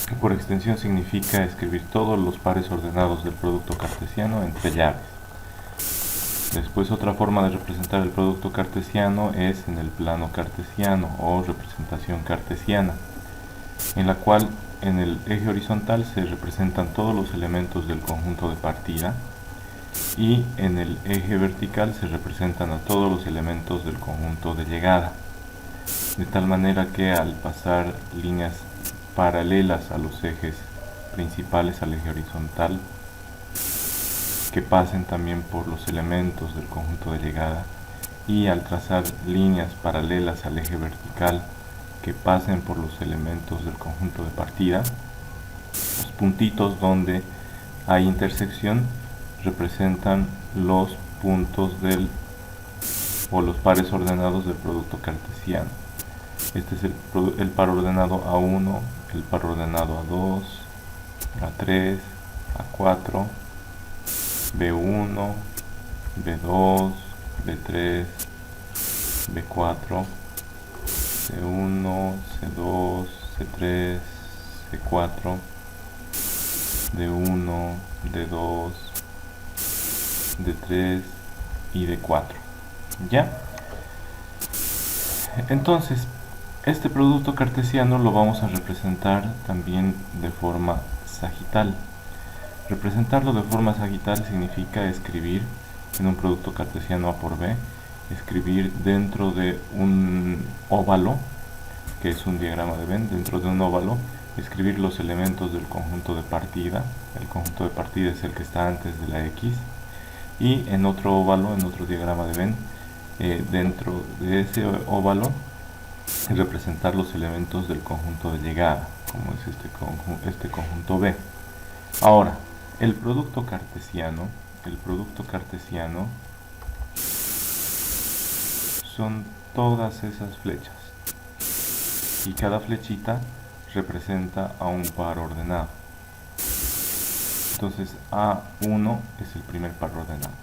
que por extensión significa escribir todos los pares ordenados del producto cartesiano entre llaves. Después, otra forma de representar el producto cartesiano es en el plano cartesiano o representación cartesiana, en la cual en el eje horizontal se representan todos los elementos del conjunto de partida y en el eje vertical se representan a todos los elementos del conjunto de llegada, de tal manera que al pasar líneas paralelas a los ejes principales, al eje horizontal, que pasen también por los elementos del conjunto de llegada, y al trazar líneas paralelas al eje vertical que pasen por los elementos del conjunto de partida, los puntitos donde hay intersección representan los puntos o los pares ordenados del producto cartesiano. Este es el par ordenado A1, el par ordenado A2, A3, A4, B1, B2, B3, B4, C1, C2, C3, C4, D1, D2, D3 y D4. ¿Ya? Entonces, este producto cartesiano lo vamos a representar también de forma sagital. Representarlo de forma sagital significa escribir en un producto cartesiano A por B, escribir dentro de un óvalo, que es un diagrama de Venn, dentro de un óvalo, escribir los elementos del conjunto de partida. El conjunto de partida es el que está antes de la X, y en otro óvalo, en otro diagrama de Venn, dentro de ese óvalo, representar los elementos del conjunto de llegada, como es este conjunto B. Ahora, el producto cartesiano son todas esas flechas, y cada flechita representa a un par ordenado. Entonces A1 es el primer par ordenado,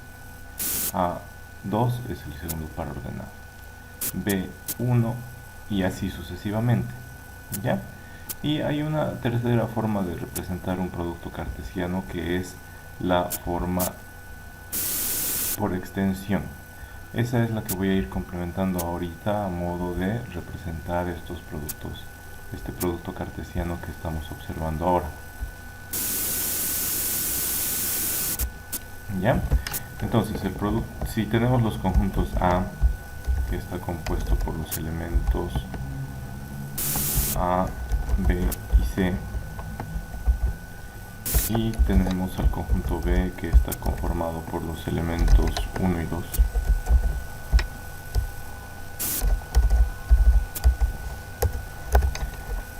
A2 es el segundo par ordenado, B1 y así sucesivamente, ¿ya? Y hay una tercera forma de representar un producto cartesiano, que es la forma por extensión. Esa es la que voy a ir complementando ahorita a modo de representar estos productos, este producto cartesiano que estamos observando ahora. ¿Ya? Entonces, si tenemos los conjuntos A, que está compuesto por los elementos A, B y C, y tenemos al conjunto B, que está conformado por los elementos 1 y 2,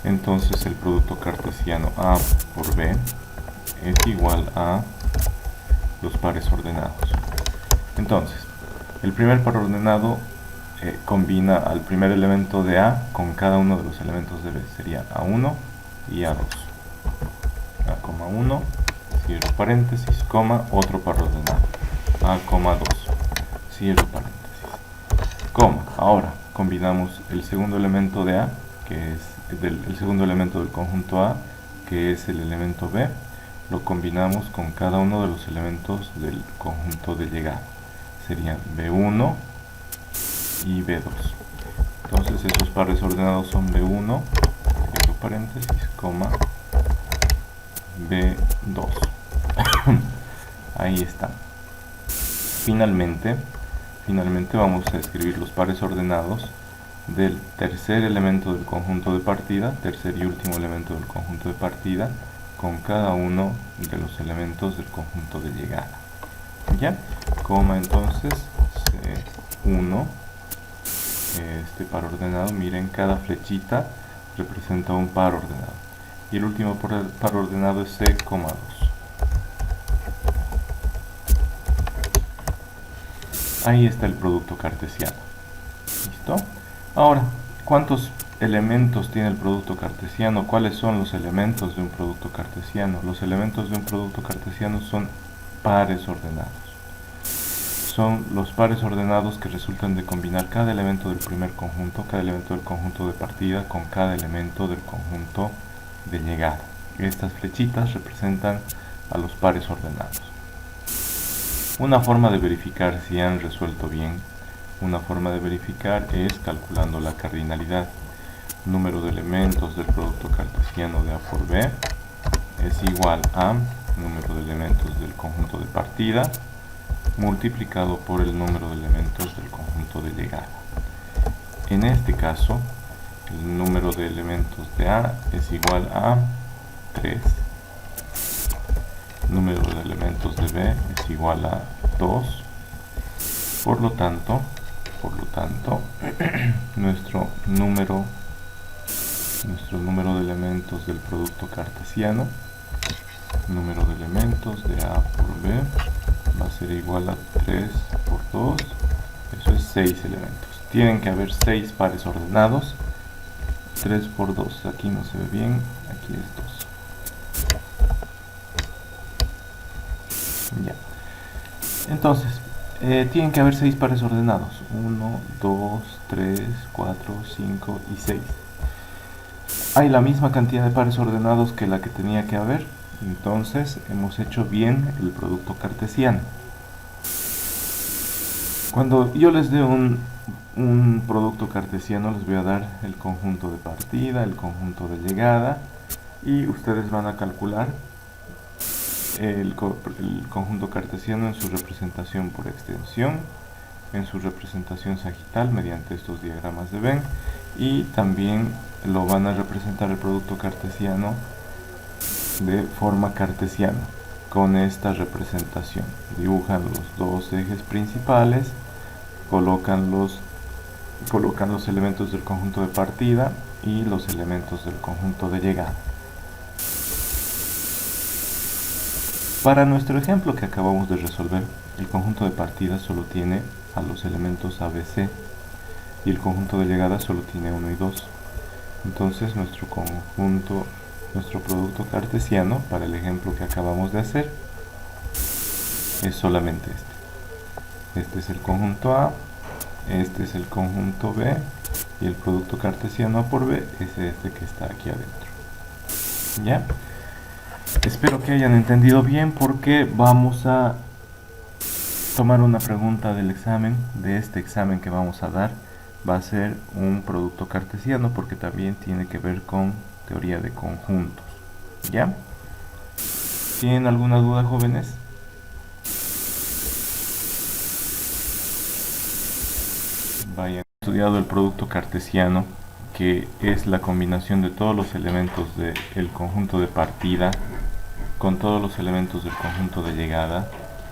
entonces el producto cartesiano A por B es igual a los pares ordenados. Entonces, el primer par ordenado combina al primer elemento de A con cada uno de los elementos de B. Sería A1 y A2. A,1, cierro paréntesis, coma, otro par ordenado. A,2, cierro paréntesis, coma. Ahora combinamos el segundo elemento de A, que es el segundo elemento del conjunto A, que es el elemento B, lo combinamos con cada uno de los elementos del conjunto de llegada. Serían B1 y B2. Entonces esos pares ordenados son B1, cierro paréntesis, coma, B2. Ahí está. Finalmente vamos a escribir los pares ordenados del tercer elemento del conjunto de partida, tercer y último elemento del conjunto de partida, con cada uno de los elementos del conjunto de llegada. ¿Ya? Coma, entonces C1, este par ordenado, miren, cada flechita representa un par ordenado, y el último par ordenado es C,2. Ahí está el producto cartesiano. ¿Listo? Ahora, ¿cuántos elementos tiene el producto cartesiano? ¿Cuáles son los elementos de un producto cartesiano? Los elementos de un producto cartesiano son pares ordenados. Son los pares ordenados que resultan de combinar cada elemento del primer conjunto, cada elemento del conjunto de partida con cada elemento del conjunto de llegada. Estas flechitas representan a los pares ordenados. Una forma de verificar si han resuelto bien, una forma de verificar es calculando la cardinalidad. Número de elementos del producto cartesiano de A por B es igual a número de elementos del conjunto de partida multiplicado por el número de elementos del conjunto de llegada. En este caso, el número de elementos de A es igual a 3. Número de elementos de B es igual a 2. Por lo tanto, nuestro número de elementos del producto cartesiano, número de elementos de A por B, va a ser igual a 3 por 2, eso es 6 elementos. Tienen que haber 6 pares ordenados. 3 por 2, aquí no se ve bien, aquí es 2. Ya. Entonces, tienen que haber 6 pares ordenados. 1, 2, 3, 4, 5 y 6. Hay la misma cantidad de pares ordenados que la que tenía que haber. Entonces, hemos hecho bien el producto cartesiano. Cuando yo les dé un producto cartesiano, les voy a dar el conjunto de partida, el conjunto de llegada, y ustedes van a calcular el conjunto cartesiano en su representación por extensión, en su representación sagital mediante estos diagramas de Venn, y también lo van a representar el producto cartesiano de forma cartesiana con esta representación. Dibujan los dos ejes principales, colocan los elementos del conjunto de partida y los elementos del conjunto de llegada. Para nuestro ejemplo que acabamos de resolver, el conjunto de partida solo tiene a los elementos A, B, C, y el conjunto de llegada solo tiene 1 y 2. Entonces nuestro producto cartesiano para el ejemplo que acabamos de hacer es solamente este. Este es el conjunto A, este es el conjunto B, y el producto cartesiano A por B es este que está aquí adentro. ¿Ya? Espero que hayan entendido bien, porque vamos a tomar una pregunta del examen, de este examen que vamos a dar. Va a ser un producto cartesiano porque también tiene que ver con teoría de conjuntos. ¿Ya? ¿Tienen alguna duda, jóvenes? Vayan estudiado el producto cartesiano, que es la combinación de todos los elementos del conjunto de partida con todos los elementos del conjunto de llegada,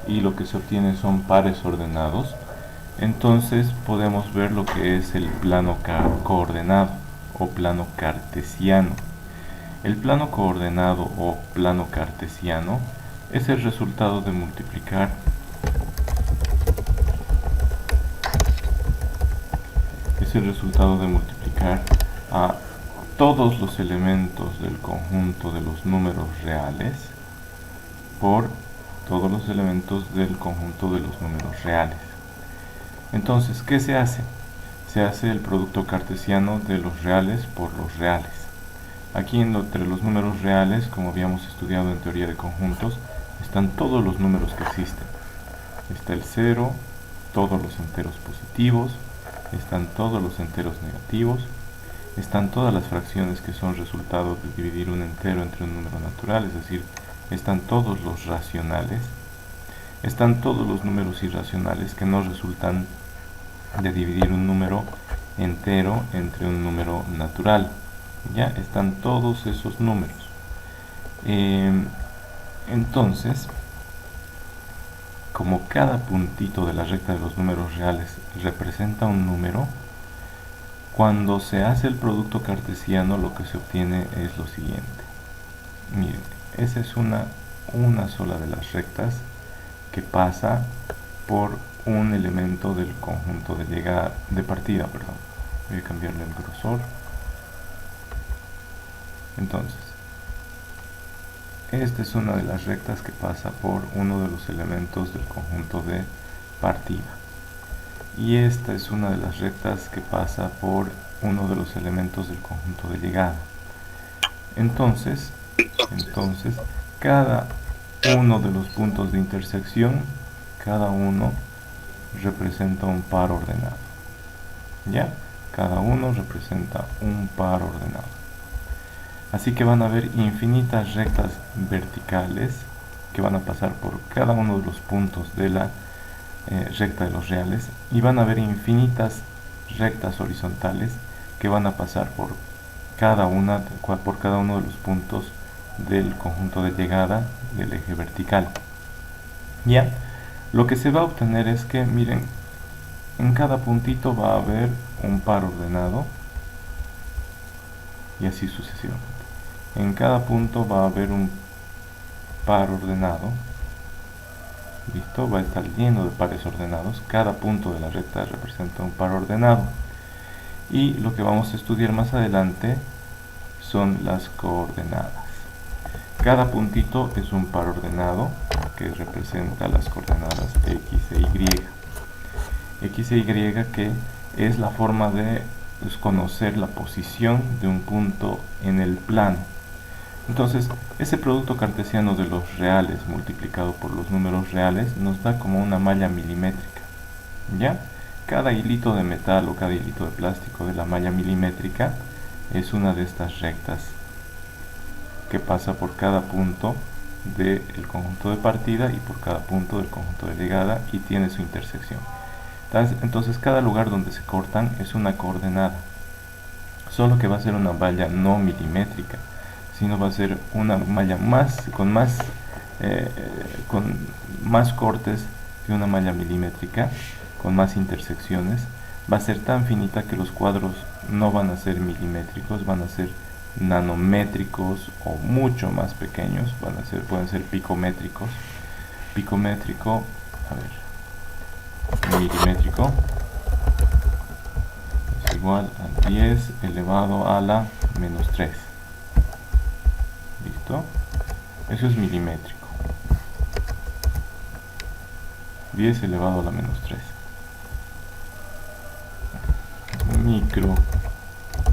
y lo que se obtiene son pares ordenados. Entonces podemos ver lo que es el plano coordenado o plano cartesiano. El plano coordenado o plano cartesiano es el resultado de multiplicar a todos los elementos del conjunto de los números reales por todos los elementos del conjunto de los números reales. Entonces, ¿qué se hace? Se hace el producto cartesiano de los reales por los reales. Aquí entre los números reales, como habíamos estudiado en teoría de conjuntos, están todos los números que existen. Está el 0, todos los enteros positivos, están todos los enteros negativos, están todas las fracciones que son resultado de dividir un entero entre un número natural, es decir, están todos los racionales, están todos los números irracionales que no resultan de dividir un número entero entre un número natural. Ya están todos esos números. Entonces, como cada puntito de la recta de los números reales representa un número, cuando se hace el producto cartesiano lo que se obtiene es lo siguiente. Miren, esa es una sola de las rectas que pasa por un elemento del conjunto de partida. Voy a cambiarle el grosor. Entonces, esta es una de las rectas que pasa por uno de los elementos del conjunto de partida. Y esta es una de las rectas que pasa por uno de los elementos del conjunto de llegada. Entonces, Entonces, cada uno de los puntos de intersección, cada uno representa un par ordenado. ¿Ya? Cada uno representa un par ordenado. Así que van a haber infinitas rectas verticales que van a pasar por cada uno de los puntos de la recta de los reales, y van a haber infinitas rectas horizontales que van a pasar por cada uno de los puntos del conjunto de llegada del eje vertical. Ya, lo que se va a obtener es que, miren, en cada puntito va a haber un par ordenado y así sucesivamente. En cada punto va a haber un par ordenado. ¿Listo? Va a estar lleno de pares ordenados. Cada punto de la recta representa un par ordenado. Y lo que vamos a estudiar más adelante son las coordenadas. Cada puntito es un par ordenado que representa las coordenadas x e y. X e y, que es la forma de conocer la posición de un punto en el plano. Entonces, ese producto cartesiano de los reales multiplicado por los números reales nos da como una malla milimétrica. ¿Ya? Cada hilito de metal o cada hilito de plástico de la malla milimétrica es una de estas rectas que pasa por cada punto del conjunto de partida y por cada punto del conjunto de llegada y tiene su intersección. Entonces, cada lugar donde se cortan es una coordenada, solo que va a ser una malla no milimétrica, sino va a ser una malla con más cortes que una malla milimétrica, con más intersecciones. Va a ser tan finita que los cuadros no van a ser milimétricos, van a ser nanométricos o mucho más pequeños, pueden ser picométricos. Picométrico, milimétrico es igual a 10 elevado a la menos 3. ¿Listo? Eso es milimétrico. 10 elevado a la menos 3.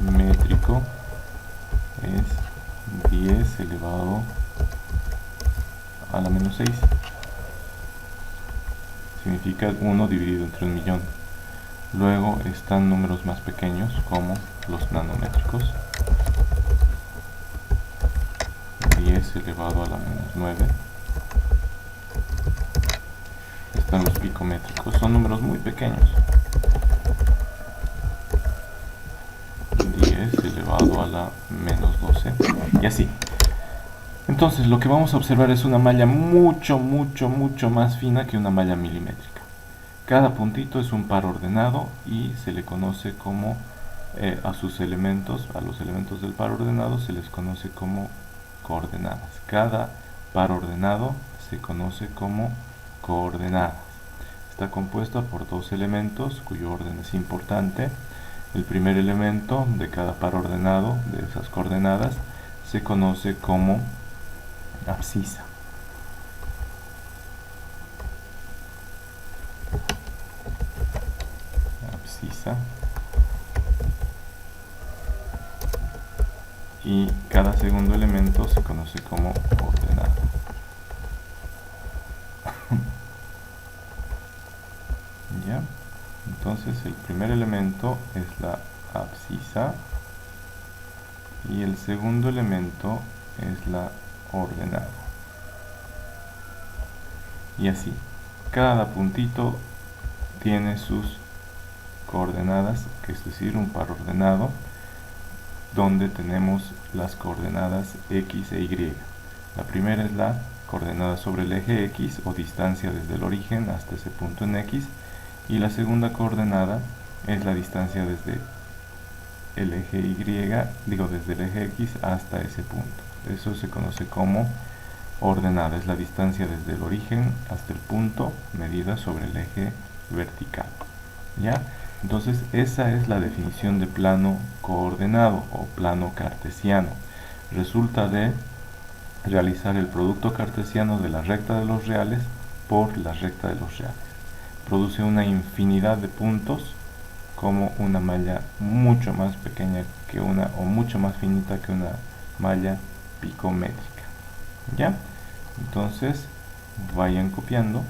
Micrométrico es 10 elevado a la menos 6. Significa 1 dividido entre 1.000.000. Luego están números más pequeños como los nanométricos. 10 elevado a la menos 9. Están los picométricos, son números muy pequeños. 10 elevado a la menos 12. Y así. Entonces, lo que vamos a observar es una malla mucho más fina que una malla milimétrica. Cada puntito es un par ordenado y se le conoce como, a los elementos del par ordenado se les conoce como coordenadas. Cada par ordenado se conoce como coordenadas. Está compuesta por dos elementos cuyo orden es importante. El primer elemento de cada par ordenado de esas coordenadas se conoce como abscisa. Y cada segundo elemento se conoce como ordenada. ¿Ya? Entonces el primer elemento es la abscisa y el segundo elemento es la ordenada. Y así, cada puntito tiene sus coordenadas, que es decir, un par ordenado, donde tenemos las coordenadas x e y. La primera es la coordenada sobre el eje x o distancia desde el origen hasta ese punto en x, y la segunda coordenada es la distancia desde el eje y, desde el eje x hasta ese punto. Eso se conoce como ordenada, es la distancia desde el origen hasta el punto medida sobre el eje vertical. ¿Ya? Entonces esa es la definición de plano coordenado o plano cartesiano. Resulta de realizar el producto cartesiano de la recta de los reales por la recta de los reales. Produce una infinidad de puntos como una malla mucho más pequeña que una, o mucho más finita que una malla picométrica. ¿Ya? Entonces vayan copiando